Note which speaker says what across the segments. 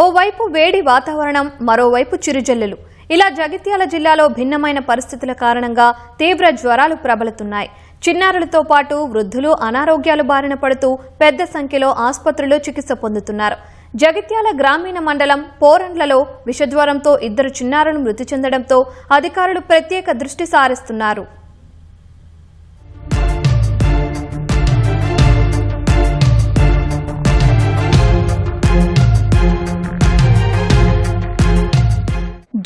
Speaker 1: ఓవైపు వేడి వాతావరణం, మరోవైపు చిరుజల్లులు. ఇలా జగిత్యాల జిల్లాలో భిన్నమైన పరిస్థితుల కారణంగా తీవ్ర జ్వరాలు ప్రబలుతున్నాయి. చిన్నారులతో పాటు వృద్ధులు అనారోగ్యాల బారిన పడుతూ పెద్ద సంఖ్యలో ఆసుపత్రుల్లో చికిత్స పొందుతున్నారు. జగిత్యాల గ్రామీణ మండలం పోరండ్లలో విషజ్వరంతో 2 చిన్నారులు మృతి చెందడంతో అధికారులు ప్రత్యేక దృష్టి సారిస్తున్నారు.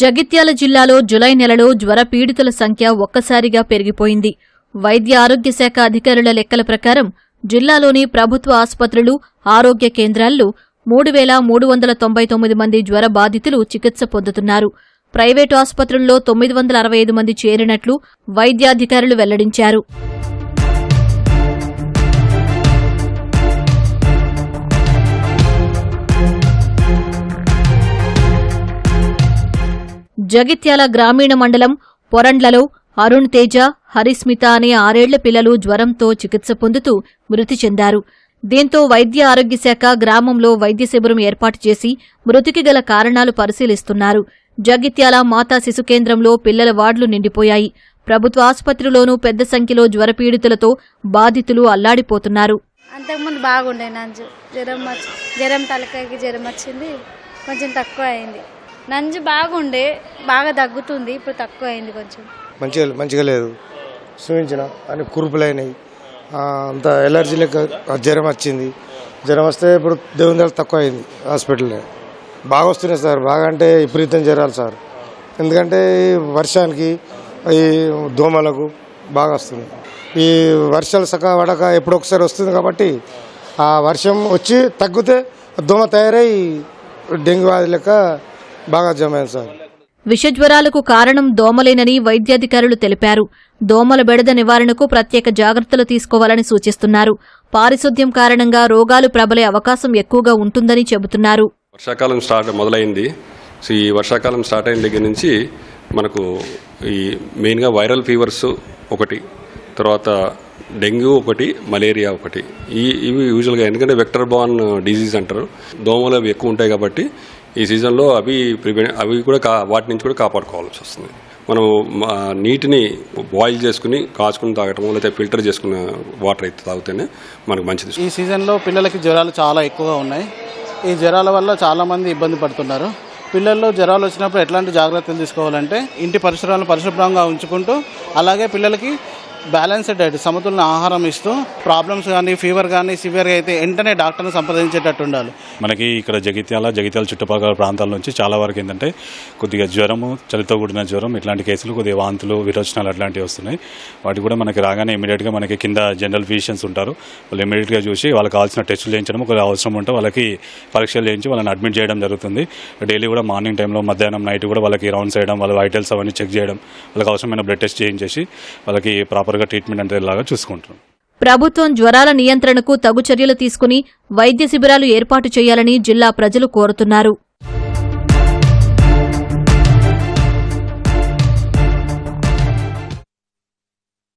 Speaker 2: జగిత్యాల జిల్లాలో జులై నెలలో జ్వర పీడితుల సంఖ్య ఒక్కసారిగా పెరిగిపోయింది. వైద్య ఆరోగ్య శాఖ అధికారుల లెక్కల ప్రకారం జిల్లాలోని ప్రభుత్వ ఆసుపత్రులు, ఆరోగ్య కేంద్రాల్లో 3,399 మంది జ్వర బాధితులు చికిత్స పొందుతున్నారు. ప్రైవేటు ఆసుపత్రుల్లో 965 మంది చేరినట్లు వైద్యాధికారులు వెల్లడించారు. జగిత్యాల గ్రామీణ మండలం పొరండ్లలో అరుణ్ తేజ, హరిస్మిత అనే 6 ఏళ్ల పిల్లలు జ్వరంతో చికిత్స పొందుతూ మృతి చెందారు. దీంతో వైద్య ఆరోగ్య శాఖ గ్రామంలో వైద్య శిబిరం ఏర్పాటు చేసి మృతికి గల కారణాలు పరిశీలిస్తున్నారు. జగిత్యాల మాతా శిశు కేంద్రంలో పిల్లల వార్డులు నిండిపోయాయి. ప్రభుత్వ ఆసుపత్రిలోనూ పెద్ద సంఖ్యలో జ్వర పీడితులతో బాధితులు అల్లాడిపోతున్నారు.
Speaker 3: అంతకుముందు బాగుండే నంజు జ్వరం తలకాయకి జ్వరం వచ్చింది, కొంచెం తక్కువ అయింది. నంజు బాగుండే, బాగా తగ్గుతుంది, ఇప్పుడు తక్కువ అయింది. కొంచెం
Speaker 4: మంచిగా లేదు, చూపించిన అని కురుపులైనవి, అంత ఎలర్జీ లెక్క జ్వరం వచ్చింది. జ్వరం వస్తే ఇప్పుడు దేవుని దగ్గర తక్కువ అయింది. హాస్పిటల్లో బాగా వస్తున్నాయి సార్, బాగా అంటే విపరీతం జ్వరాలు సార్. ఎందుకంటే వర్షానికి ఈ దోమలకు బాగా వస్తుంది. ఈ వర్షాలు సగం పడక ఎప్పుడొకసారి వస్తుంది కాబట్టి ఆ వర్షం వచ్చి తగ్గితే దోమ తయారై డెంగ్యూ వ్యాధి లెక్క బాగా జమైంది సార్.
Speaker 2: విషజ్వరాలకు కారణం దోమలేనని వైద్యాధికారులు తెలిపారు. దోమల బెడద నివారణకు ప్రత్యేక జాగ్రత్తలు తీసుకోవాలని సూచిస్తున్నారు. పారిశుద్ధ్యం కారణంగా రోగాలు ప్రబలే అవకాశం ఎక్కువగా ఉంటుందని చెబుతున్నారు.
Speaker 5: వర్షాకాలం మొదలైంది. ఈ వర్షాకాలం స్టార్ట్ అయిన దగ్గర నుంచి మనకు ఈ మెయిన్గా వైరల్ ఫీవర్స్ ఒకటి, తర్వాత డెంగ్యూ ఒకటి, మలేరియా ఒకటి. ఇవి యూజువల్గా ఎందుకంటే వెక్టర్ బార్న్ డిజీజ్ అంటారు. దోమలు అవి ఎక్కువ ఉంటాయి కాబట్టి ఈ సీజన్లో అవి కూడా వాటి నుంచి కూడా కాపాడుకోవాల్సి వస్తుంది. మనం నీటిని బాయిల్ చేసుకుని కాచుకుని తాగటం, లేకపోతే ఫిల్టర్ చేసుకున్న వాటర్ అయితే తాగితేనే మనకు మంచిది.
Speaker 6: ఈ సీజన్లో పిల్లలకి జ్వరాలు చాలా ఎక్కువగా ఉన్నాయి. ఈ జ్వరాల వల్ల చాలామంది ఇబ్బంది పడుతున్నారు. పిల్లల్లో జ్వరాలు వచ్చినప్పుడు ఎట్లాంటి జాగ్రత్తలు తీసుకోవాలంటే ఇంటి పరిసరాలను పరిశుభ్రంగా ఉంచుకుంటూ, అలాగే పిల్లలకి బ్యాలెన్స్డ్ డైట్, సమతుల్య ఆహారం ఇస్తూ, ప్రాబ్లమ్స్ కానీ ఫీవర్ కానీ సివియర్గా అయితే వెంటనే డాక్టర్ని సంప్రదించేటట్టు ఉండాలి.
Speaker 7: మనకి ఇక్కడ జగిత్యాల చుట్టుపక్కల ప్రాంతాల నుంచి చాలా వరకు ఏంటంటే కొద్దిగా జ్వరము, చలితో కూడిన జ్వరం, ఇట్లాంటి కేసులు, కొద్దిగా వాంతులు, విరోచనాలు అట్లాంటివి వస్తున్నాయి. వాటి కూడా మనకి రాగానే ఇమీడియట్గా మనకి కింద జనరల్ ఫిజిషియన్స్ ఉంటారు. వాళ్ళు ఇమీడియట్గా చూసి వాళ్ళకి కావాల్సిన టెస్టులు చేయించడం, ఒకవేళ అవసరం ఉంటే వాళ్ళకి పరీక్షలు చేయించి వాళ్ళని అడ్మిట్ చేయడం జరుగుతుంది. డైలీ కూడా మార్నింగ్ టైంలో, మధ్యాహ్నం, నైట్ కూడా వాళ్ళకి రౌండ్స్ చేయడం, వాళ్ళ వైటల్స్ అవన్నీ చెక్ చేయడం, వాళ్ళకి అవసరమైన బ్లడ్ టెస్ట్ చేయించేసి వాళ్ళకి ప్రాపర్గా ట్రీట్మెంట్ అంతేలాగా చూసుకుంటారు.
Speaker 2: ప్రభుత్వం జ్వరాల నియంత్రణకు తగు చర్యలు తీసుకుని వైద్య శిబిరాలు ఏర్పాటు చేయాలని జిల్లా ప్రజలు కోరుతున్నారు.